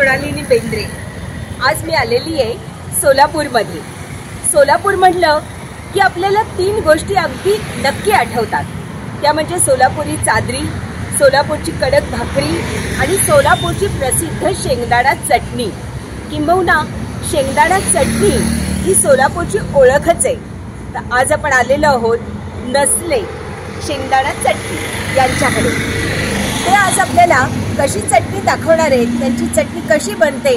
मृणालिनी बेंद्रे। आज मी आलेली आहे सोलापूरमध्ये। सोलापूर म्हटलं की आपल्याला 3 गोष्टी अगदी नक्की आठवतात, त्या म्हणजे सोलापुरी चादरी, सोलापूरची कडक भाकरी आणि सोलापूरची प्रसिद्ध शेंगदाणा चटणी। किंबहुना शेंगदाणा चटणी ही सोलापूरची ओळखच आहे। तर आज आपण आलेलो आहोत नसले शेंगदाणा चटणी यांच्याकडे। ते आज आपल्याला कशी चटणी दाखवणार आहेत, त्यांची चटणी कशी बनते,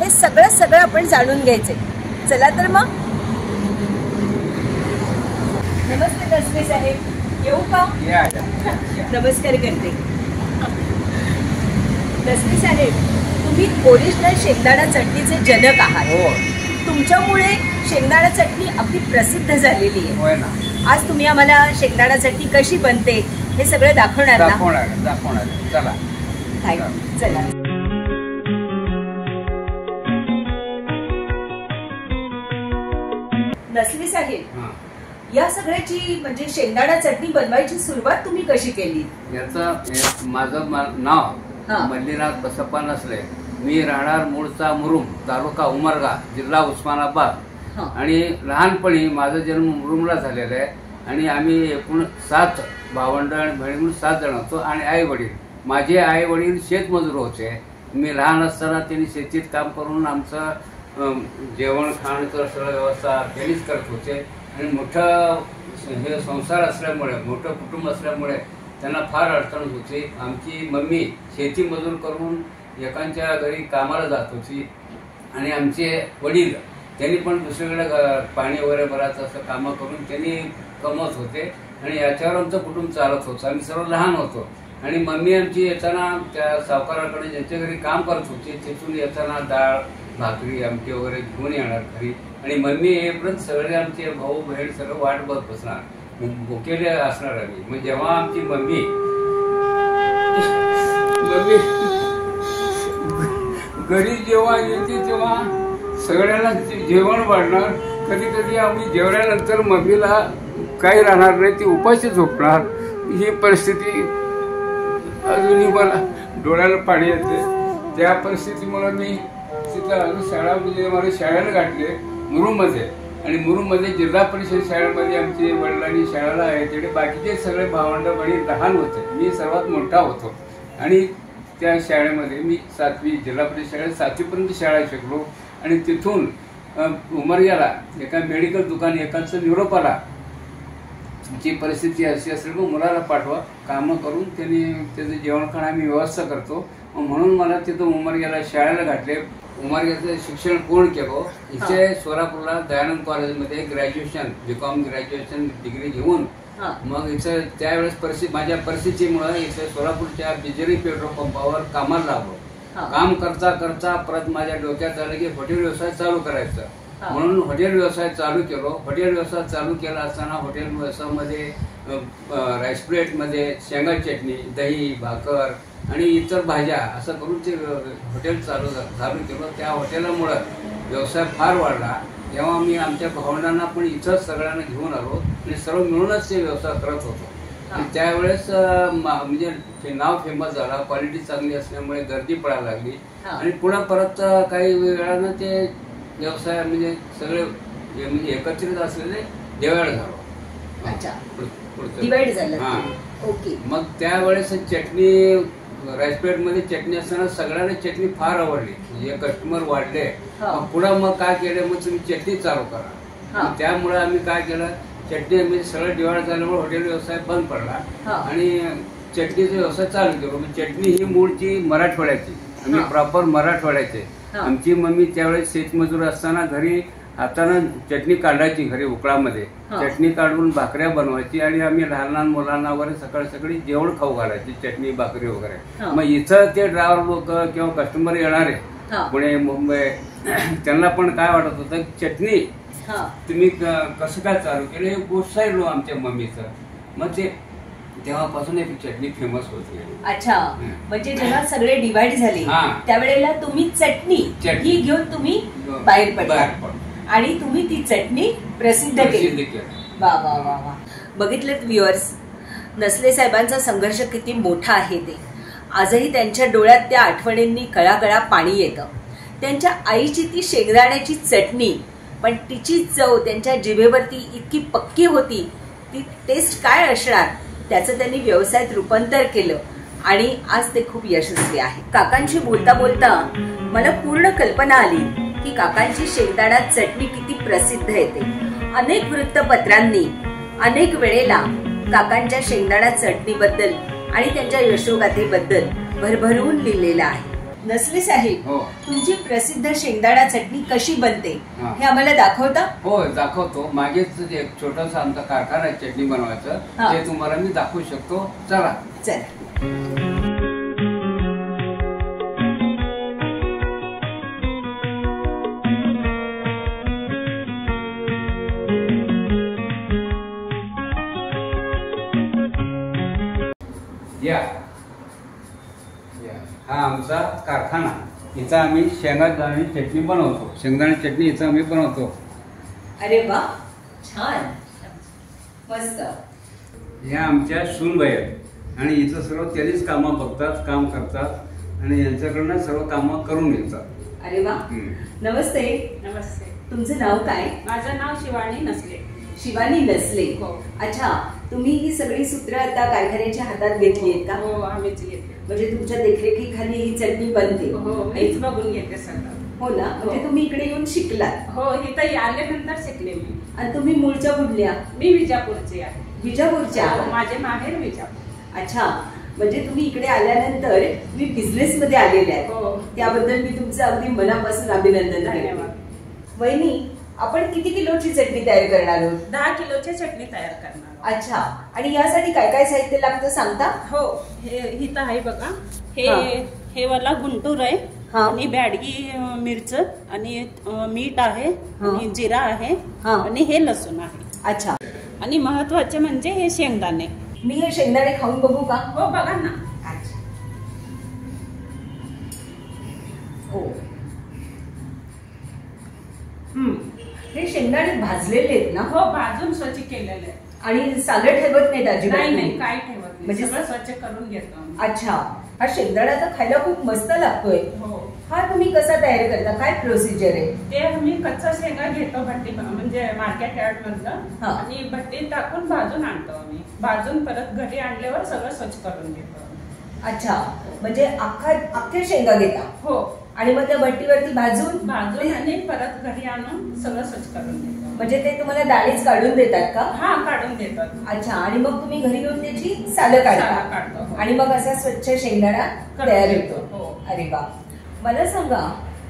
हे सगळं आपण जाणून घ्यायचे। चला तर मग। नमस्ते नसले साहेब, येऊ का? नमस्कार करते। नसले साहेब, तुम्ही ओरिजिनल शेंगदाणा चटणीचे जनक आहात। तुमच्यामुळे शेंगदाणा चटणी अगदी प्रसिद्ध झालेली आहे। आज तुम्ही आम्हाला शेंगदाणा चटणी कशी बनते हे सगळं दाखवणार ना? दाखवणार। चला चला। नसले साहेब, या सगळ्याची म्हणजे शेंगदाणा चटणी बनवायची सुरुवात तुम्ही कशी केली? याचं माझं नाव मल्लीनाथ बसप्पा नसले। मी राहणार मूळचा मुरुम, तालुका उमरगा, जिल्हा उस्मानाबाद। आणि लहानपणी माझा जन्म मुरुमला झालेला आहे। आणि आम्ही एकूण 7 भावंड आणि बहिणी 7 जण होतो। आणि आई वडील, माझे आई वडील शेतमजूर होते। मी लहान असताना त्यांनी शेतीत काम करून आमचं जेवण खाण्याचं सगळं व्यवस्था त्यांनीच करत होते। आणि मोठं हे संसार असल्यामुळे, मोठं कुटुंब असल्यामुळे त्यांना फार अडचण होती। आमची मम्मी शेती मजूर करून एकांच्या घरी कामाला जात होती आणि आमचे वडील त्यांनी पण दुसरीकडे पाणी वगैरे भरायचं असं कामं करून त्यांनी कमवत होते। आणि याच्यावर आमचं कुटुंब चालत होतं। आम्ही सर्व लहान होतो। आणि मम्मी आमची येताना त्या सावकाराकडे ज्यांच्या घरी काम करत होती तिथून येताना डाळ भाकरी आमटी वगैरे घेऊन येणार घरी। आणि मम्मी येईपर्यंत सगळे आमचे भाऊ बहीण सर्व वाट बघत बसणार, भुकेले असणार आम्ही। मग जेव्हा आमची मम्मी घरी जेव्हा येते तेव्हा सगळ्यांना जेवण वाढणार। कधी कधी आम्ही जेवल्यानंतर मम्मीला काही राहणार नाही, ती उपाशी झोपणार। ही परिस्थिती अजूनही मला डोळ्याला पाणी येते। त्या परिस्थितीमुळे मी तिथं अजून शाळा म्हणजे मला शाळेला गाठले मुरुममध्ये। आणि मुरुममध्ये जिल्हा परिषद शाळेमध्ये आमचे वडिलांनी शाळेला आहे तिथे बाकीचे सगळे भावंड बहीण लहान होते, मी सर्वात मोठा होतो। आणि त्या शाळेमध्ये मी 7वी जिल्हा परिषद शाळेत 7वीपर्यंत शाळा शिकलो। आणि तिथून उमरग्याला एका मेडिकल दुकान एकाचं निरोप आला, ची परिस्थिती अशी असेल मग मुलाला पाठवा, कामं करून त्यांनी त्याचं जेवण खाणं आम्ही व्यवस्था करतो। म्हणून मला तिथं उमरग्याला शाळेला घातले। उमरग्याचं शिक्षण पूर्ण केलं। इथे सोलापूरला दयानंद कॉलेजमध्ये ग्रॅज्युएशन BCom ग्रॅज्युएशन डिग्री घेऊन मग इथं त्यावेळेस माझ्या परिस्थितीमुळे इथे सोलापूरच्या बिजरी पेट्रोल पंपावर कामाला लागलो। काम करता करता परत माझ्या डोक्यात आलं की हॉटेल व्यवसाय चालू करायचं, म्हणून हॉटेल व्यवसाय चालू केलो। हॉटेल व्यवसाय चालू केला असताना हॉटेल व्यवसायामध्ये राईस प्लेटमध्ये शेंगा चटणी, दही, भाकर आणि इतर भाज्या असं करून ते हॉटेल चालू केलं। त्या हॉटेलामुळे व्यवसाय फार वाढला। तेव्हा मी आमच्या भावंडांना पण इथंच सगळ्यांना घेऊन आलो आणि सर्व मिळूनच ते व्यवसाय करत होतो। आणि त्यावेळेस म्हणजे ते नाव फेमस झाला, क्वालिटी चांगली असल्यामुळे गर्दी पडायला लागली। आणि पुन्हा परत काही वेळानं ते व्यवसाय म्हणजे सगळे म्हणजे एकत्रित असलेले डिवाइड झालो। ओके। मग त्यावेळेस चटणी राईस प्लेटमध्ये चटणी असताना सगळ्यांना चटणी फार आवडली, म्हणजे कस्टमर वाढले। पुढे मग काय केलं, मग तुम्ही चटणी चालू करा। त्यामुळे आम्ही काय केलं, चटणी म्हणजे सगळं डिवाइड झाल्यामुळे हॉटेल व्यवसाय बंद पडला आणि चटणीचा व्यवसाय चालू केला। चटणी ही मूळची मराठवाड्याची, आम्ही प्रॉपर मराठवाड्याचे। आमची मम्मी त्यावेळेस शेतमजूर असताना घरी हाताने चटणी काढायची, घरी उकळामध्ये चटणी काढून भाकऱ्या बनवायची आणि आम्ही लहान लहान मुलांना वगैरे सकाळी जेवण खाऊ घालायची, चटणी भाकरी वगैरे। मग इथं ते ड्रायव्हर लोक किंवा कस्टमर येणारे पुणे मुंबई त्यांना पण काय वाटत होतं, चटणी तुम्ही कसं काय चालू केलं, हे गोष्ट आमच्या मम्मीचं। मग ते तेव्हापासून एक चटणी फेमस होती। अच्छा, म्हणजे जेव्हा सगळे डिवाइड झाले त्यावेळेला तुम्ही चटणी ही घेऊन तुम्ही बाहेर पडला आणि तुम्ही ती चटणी प्रसिद्ध केली। वा वा वा वा। बघितलेत व्ह्युअर्स, नसले साहेबांचा संघर्ष किती मोठा आहे ते। आजही त्यांच्या डोळ्यात त्या आठवणींनी कळाकळा पाणी येतं. त्यांच्या आईची ती शेंगदाण्याची चटणी, पण तिची चव त्यांच्या जिभेवरती इतकी पक्की होती. ती टेस्ट काय असणार त्याचं त्यांनी व्यवसायात रूपांतर केलं आणि आज ते खूप यशस्वी आहे. काकांशी बोलता बोलता मला पूर्ण कल्पना आली की काकांची शेंगदाणा चटणी किती प्रसिद्ध येते. अनेक वृत्तपत्रांनी अनेक वेळेला काकांच्या शेंगदाणा चटणीबद्दल आणि त्यांच्या यशोगाथेबद्दल भरभरून लिहिलेलं आहे. नसले साहेब, तुमची प्रसिद्ध शेंगदाणा चटणी कशी बनते हे आम्हाला दाखवता? हो, दाखवतो. मागेच एक छोटासा आमचा कारखाना आहे चटणी बनवायचं, ते तुम्हाला मी दाखवू शकतो. चला चला. हा आमचा कारखाना. इथं आम्ही शेंगदाणे चटणी बनवतो. शेंगदाणे चटणी इथं आम्ही बनवतो. अरे वा, छान, मस्त. ह्या आमच्या सूनबाई आहेत आणि इथं सर्व त्यांनीच कामं बघतात, काम करतात आणि यांच्याकडनं सर्व कामं करून घेतात. अरे वा, नमस्ते. नमस्ते. तुमचं नाव काय? माझं नाव शिवानी नसले. शिवानी नसले. हो. अच्छा, तुम्ही ही सगळी सूत्र आता कारखान्याच्या हातात घेतली आहेत का? हो, आम्हीच घेतली. म्हणजे तुमच्या देखरेखीखाली ही चटणी बनते? हो, मीच बघून घेते सगळं. हो ना, म्हणजे तुम्ही इकडे येऊन शिकलात? हो, इथं आल्यानंतर शिकले मी. आणि तुम्ही मूळच्या कुठल्या? मी विजापूरची आहे. विजापूरच्या? माझे माहेर विजापूर. अच्छा, म्हणजे तुम्ही इकडे आल्यानंतर मी बिझनेस मध्ये आलेले आहे. हो. त्याबद्दल मी तुमचं अगदी मनापासून अभिनंदन करते. वहिनी, आपण किती किलोची चटणी तयार करणार आहोत? 10 किलोची चटणी तयार करणार. अच्छा, आणि यासाठी काय काय साहित्य लागतं सांगता? हो, हे इथं आहे बघा. हे वाला गुंटूर आहे आणि बॅडगी मिरच आणि मीठ आहे आणि जिरा आहे आणि हे लसूण आहे. अच्छा, आणि महत्वाचे म्हणजे हे शेंगदाणे. मी हे शेंगदाणे खाऊन बघू का? हो, बघा ना. अच्छा. हो. हे शेंगदाणे भाजलेले आहेत ना? हो, भाजून स्वच्छ केलेले आणि सालं ठेवत नाहीत अजिबात? नाही, काय ठेवत नाही, म्हणजे सगळं स्वच्छ करून घेतो. अच्छा, हा शेंगदाणा तर खायला खूप मस्त लागतोय. हो. हा तुम्ही कसा तयार करता? काय प्रोसिजर आहे? ते आम्ही कच्चा शेंगा घेतो भट्टी, म्हणजे मार्केट यार्ड मधलं, आणि भट्टीत टाकून भाजून आणतो आम्ही. भाजून परत घरी आणल्यावर सगळं स्वच्छ करून घेतो. अच्छा, म्हणजे अख्ख्या शेंगा घेता? हो. आणि मग त्या भट्टीवरती भाजून आणि परत घरी आणून सगळं स्वच्छ करून घेतो. म्हणजे ते तुम्हाला डाळीच काढून देतात का? हा, काढून देतात. अच्छा, आणि मग तुम्ही घरी येऊन त्याची सालं काढतो आणि मग असा स्वच्छ शेंगदाणा तयार होतो. अरे वा. मला सांगा,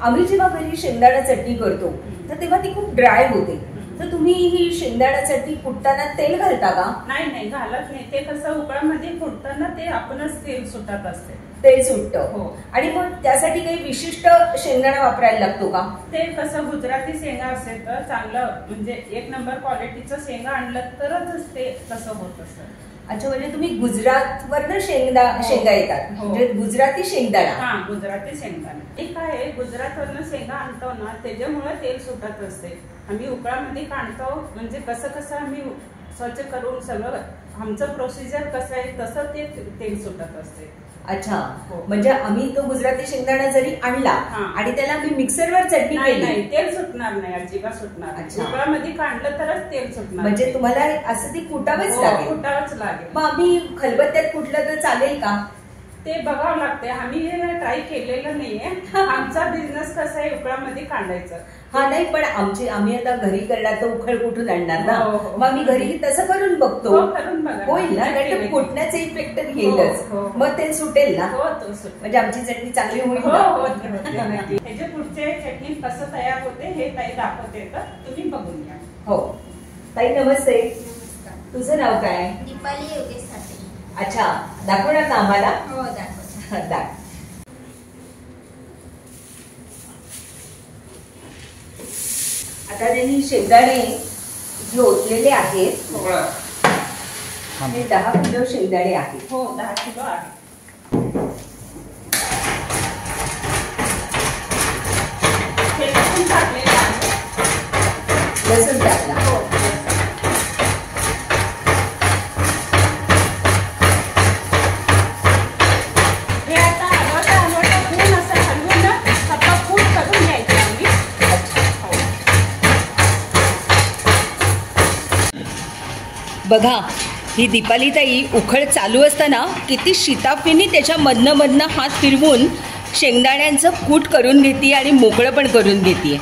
आम्ही जेव्हा घरी शेंगदाणा चटणी करतो तर तेव्हा ती खूप ड्राय होते, तर तुम्ही ही शेंगदाणा चटणी फुटताना तेल घालता का? नाही, घालत नाही. ते कसं उकळामध्ये फुटताना ते आपणच तेल सुटत असते. तेल सुटतं. हो. आणि मग त्यासाठी काही विशिष्ट शेंगदाणा वापरायला लागतो का? ते कसं गुजराती शेंगा असेल तर चांगलं, म्हणजे 1 नंबर क्वालिटीचं शेंगा आणलं तरच ते तसं होत असतं. अच्छा, म्हणजे तुम्ही गुजरातवरनं शेंगा येतात, म्हणजे गुजराती शेंगदाणा? हा, गुजराती शेंगदाणा. ते काय आहे, गुजरातवरनं शेंगा आणतो ना, त्याच्यामुळे तेल सुटत असते. आम्ही उकळामध्ये काढतो, म्हणजे कसं आम्ही स्वच्छ करून सगळं आमचं प्रोसिजर कसं आहे तसं ते तेल सुटत असते. अच्छा, म्हणजे आम्ही तो गुजराती शेंगदाणा जरी आणला आणि त्याला आम्ही मिक्सरवर चटणी केली, नाही, तेल सुटणार नाही, अजिबात सुटणार. उकळामध्ये काढलं तरच तेल सुटणार. म्हणजे तुम्हाला असं ती कुटावंच लागेल? कुटावंच लागेल. मग आम्ही खलबत्त्यात कुठलं तर चालेल का? ते बघावं लागते. आम्ही हे ट्राय केलेलं नाहीये. आमचा बिझनेस कसा आहे, उकळामध्ये काढायचं. हा, नाही, पण आम्ही आता घरी करणार तर उखळ कुठून आणणार ना, मग आम्ही घरी तसं करून बघतो. होईल ना? कारण फुटण्याचा इफेक्ट येईलच, मग ते सुटेल ना? म्हणजे आमची चटणी चांगली होईल. ह्याच्या पुढचे चटणी कसं तयार होते हे ताई दाखवते, तर तुम्ही बघून घ्या. हो ताई, नमस्ते. तुझं नाव काय? दीपाली योगेश साठे. अच्छा, दाखवणार ना आम्हाला? हो, दाखव. आता त्यांनी शेंगदाणे जे ओतलेले आहेत, हे 10 किलो शेंगदाणे आहेत. हो, 10 किलो आहे. लसूण टाकला. बघा, ही दीपालीताई उखळ चालू असताना किती शिताफीने त्याच्या मधनं हात फिरवून शेंगदाण्यांचं कूट करून घेते आणि मोकळं पण करून घेते.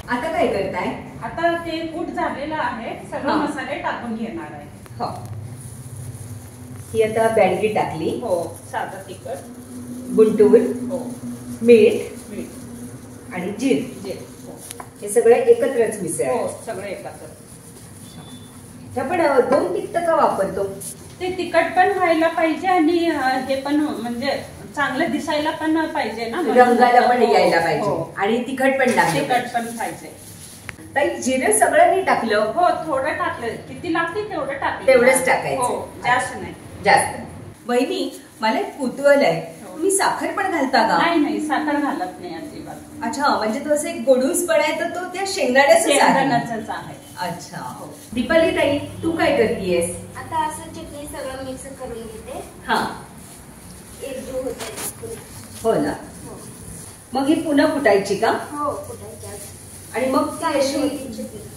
आता काय करताय? आता ते कूट झालेलं आहे, सगळे मसाले टाकून घेणार आहे. हो, ही आता बँडी टाकली. हो, साधा तिखट, गुंटूर, हो, मीठ आणि जीर, हे सगळं एकत्रच मिसळ. हो, सगळं एकत्र. आपण 2 तिखट का वापरतो? ते तिखट पण व्हायला पाहिजे आणि हे पण म्हणजे चांगलं दिसायला पण पाहिजे ना, रंगाला पण यायला हो. पाहिजे आणि तिखट पण तिखट पण पाहिजे. ताई, जिरं सगळं नाही टाकलं? हो, थोडं टाकलं. किती लागते तेवढं टाकलं. तेवढंच टाकायचं. हो, जास्त नाही. जास्त. वहिनी, मला एक कुतूहल आहे, तुम्ही साखर पण घालता का? नाही, साखर घालत नाही अजिबात. अच्छा, म्हणजे तो असं एक गोडूसपणा आहे तर तो त्या शेंगदाण्याचाच आहे. अच्छा. हो. दीपाली ताई, तू काय करतेयस? आता असं चटणी सगळं मिक्स करून घेते. हा, एकजीव होते. हो ना. हो, मग ही पुन्हा कुटायची का? हो, कुटायची. आणि मग ती अशी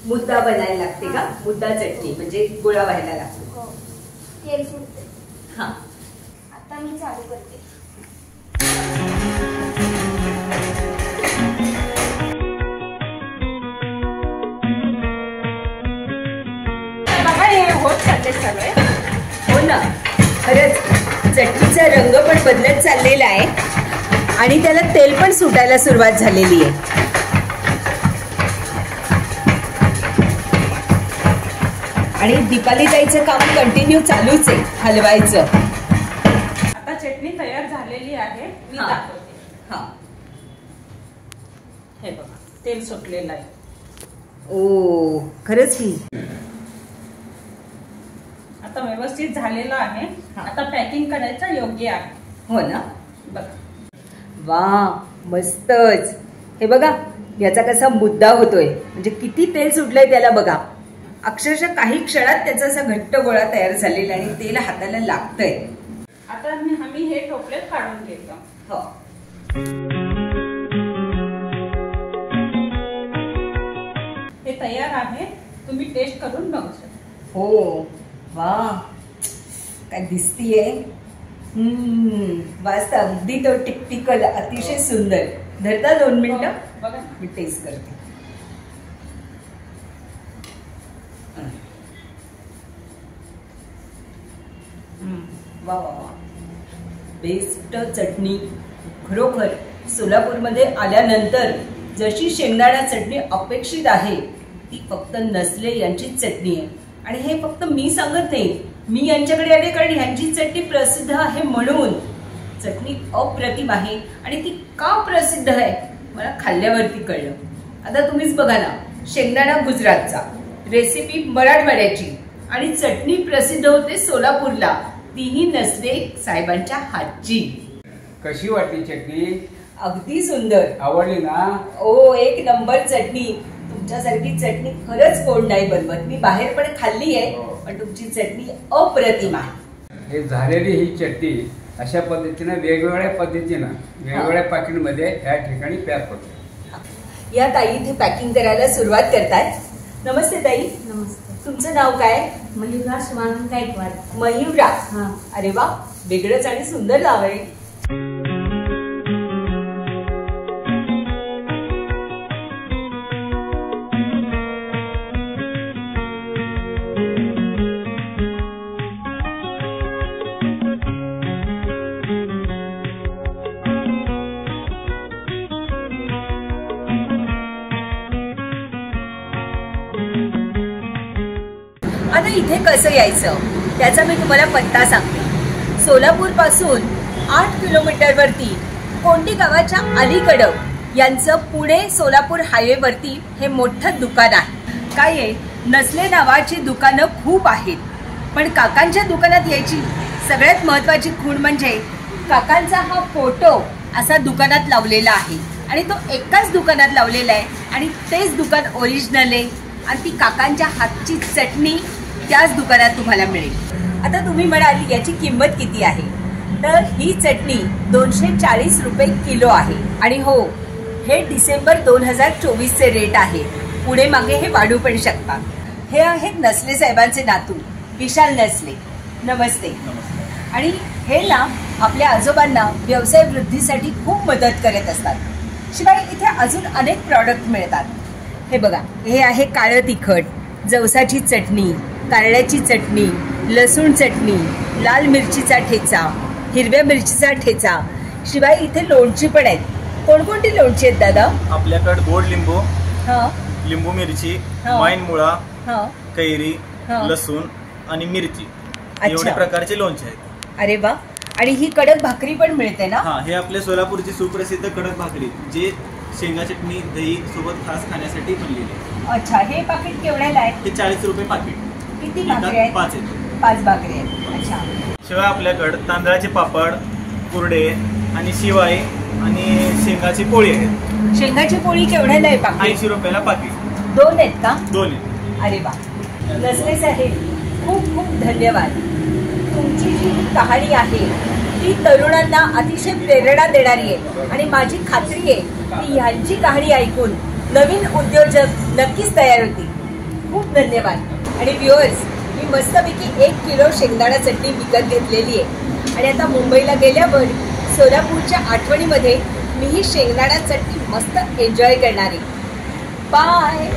मुद्दा बनायला लागते का? मुद्दा चटणी म्हणजे गोळा व्हायला लागतो. हो, तेल सुटते. हा, आता मी चालू करते. बघा, हे होत चालले सगळे. हो ना, खरंच चटणीचा रंग पण बदलत चाललेला आहे आणि त्याला तेल पण सुटायला सुरुवात झालेली आहे. आणि दीपालीताईचं काम कंटिन्यू चालूच आहे, हलवायचं. आता चटणी तयार झालेली आहे, मी हा. दाखवते. हा, हे बघा, तेल सुटलेलं आहे. ओ, खरंच ही आता व्यवस्थित झालेलं आहे. हा. आता पॅकिंग करायचं योग्य आहे. हो ना. बघा, वा, मस्तच. हे बघा, याचा कसा मुद्दा होतोय, म्हणजे किती तेल सुटलंय त्याला बघा. अक्षरशः काही क्षणात त्याचा असा घट्ट गोळा तयार झालेला आणि तेल हाताला लागतंय. आता आम्ही हे टोपल्यात काढून घेतो. हो, हे तयार आहे, तुम्ही टेस्ट करून बघू शकता. हो, वा, काय दिसतीये. वास्त अगदी तो टिकटिकल, अतिशय सुंदर. धरता 2 मिनिटं, बघा, मी टेस्ट करते. वा वा वा, बेस्ट चटणी. खरोखर सोलापूरमध्ये आल्यानंतर जशी शेंगदाणा चटणी अपेक्षित आहे ती फक्त नसले यांची चटणी आहे. आणि हे फक्त मी सांगत नाही, मी यांच्याकडे आले कारण ह्यांची चटणी प्रसिद्ध आहे म्हणून. चटणी अप्रतिम आहे आणि ती का प्रसिद्ध आहे मला खाल्ल्यावरती कळलं. आता तुम्हीच बघा ना, शेंगदाणा गुजरातचा, रेसिपी मराठवाड्याची आणि चटणी प्रसिद्ध होते सोलापूरला, तीही नसले साहेबांच्या हातची. कशी वाटली चटणी? अगदी सुंदर. आवडली ना? ओ, एक नंबर चटणी. तुमच्यासारखी चटणी खरंच कोण नाही बनवत. मी बाहेर पण खाल्ली आहे, पण तुमची चटणी अप्रतिम आहे. हे झालेली ही चटणी अशा पद्धतीनं वेगवेगळ्या पद्धतीनं वेगवेगळ्या पाकिटमध्ये या ठिकाणी पॅक होते. या ताई इथे पॅकिंग करायला सुरुवात करतायत. नमस्ते ताई. नमस्ते. तुमचं नाव काय? मयुरा शिवानंद गायकवाड. मयुरा. हा. अरे वा, वेगळंच आणि सुंदर नाव आहे. आता इथे कसं यायचं त्याचा मी तुम्हाला पत्ता सांगते. सोलापूर पासून 8 किलोमीटरवरती कोंडी गावाच्या अलीकडं यांचं पुणे सोलापूर हायवेवरती हे मोठं दुकान आहे. काय आहे, नसले नावाची दुकानं खूप आहेत, पण काकांच्या दुकानात यायची सगळ्यात महत्त्वाची खूण म्हणजे काकांचा हा फोटो असा दुकानात लावलेला आहे आणि तो एकाच दुकानात लावलेला आहे आणि तेच दुकान ओरिजिनल आहे आणि ती काकांच्या हातची चटणी त्याच दुकानात तुम्हाला मिळेल. आता तुम्ही म्हणाल याची किंमत किती आहे, तर ही चटणी 240 रुपये किलो आहे. आणि हो, हे डिसेंबर 2024 चे रेट आहे. पुढे मागे हे वाढू पण शकतात. हे आहेत नसले साहेबांचे नातू विशाल नसले. नमस्ते. आणि हे ना आपल्या आजोबांना व्यवसाय वृद्धीसाठी खूप मदत करत असतात. शिवाय इथे अजून अनेक प्रॉडक्ट मिळतात. हे बघा, हे आहे काळं तिखट, जवसाची चटणी, कारळ्याची चटणी, लसूण चटणी, लाल मिरचीचा ठेचा, हिरव्या मिरचीचा ठेचा. शिवाय इथे लोणची पण आहेत. कोणकोणती लोणची आहेत दादा? आपल्याकडे गोड लिंबू, हा, लिंबू मिरची, हा. माईन मुळा, हा. कैरी, हा. लसूण आणि मिरची अच्छा. एवढे प्रकारचे लोणचे आहेत. अरे वा. आणि ही कडक भाकरी पण मिळते ना? हा, हे आपले सोलापूरची सुप्रसिद्ध कडक भाकरी जे शेंगा चटणी दही सोबत खास खाण्यासाठी बनलेली आहे. अच्छा. हे पाकिट केवढ्याला आहे? हे 40 रुपये पाकिट. किती भाकरी आहेत? 5 आहेत. 5 भाकरी आहेत. अच्छा. शिवाय आपल्याकडे तांदळाचे पापड, कुरडे आणि शिवाय आणि शेंगाची पोळी आहे. शेंगाची पोळी केवढ्याला आहे पाकिट? 80 रुपयाला पाकिट. 2 आहेत का? 2 आहेत. अरे वा. नसले साहेब, खूप खूप धन्यवाद. तुमची जी कहाणी आहे ती तरुणांना अतिशय प्रेरणा देणारी आहे आणि माझी खात्री आहे की ह्यांची कहाणी ऐकून नवीन उद्योजक नक्कीच तयार होतील. खूप धन्यवाद. आणि व्ह्युअर्स, मी मस्तपैकी 1 किलो शेंगदाणा चटणी विकत घेतलेली आहे आणि आता मुंबईला गेल्यावर सोलापूरच्या आठवणीमध्ये मी ही शेंगदाणा चटणी मस्त एन्जॉय करणार आहे. बाय.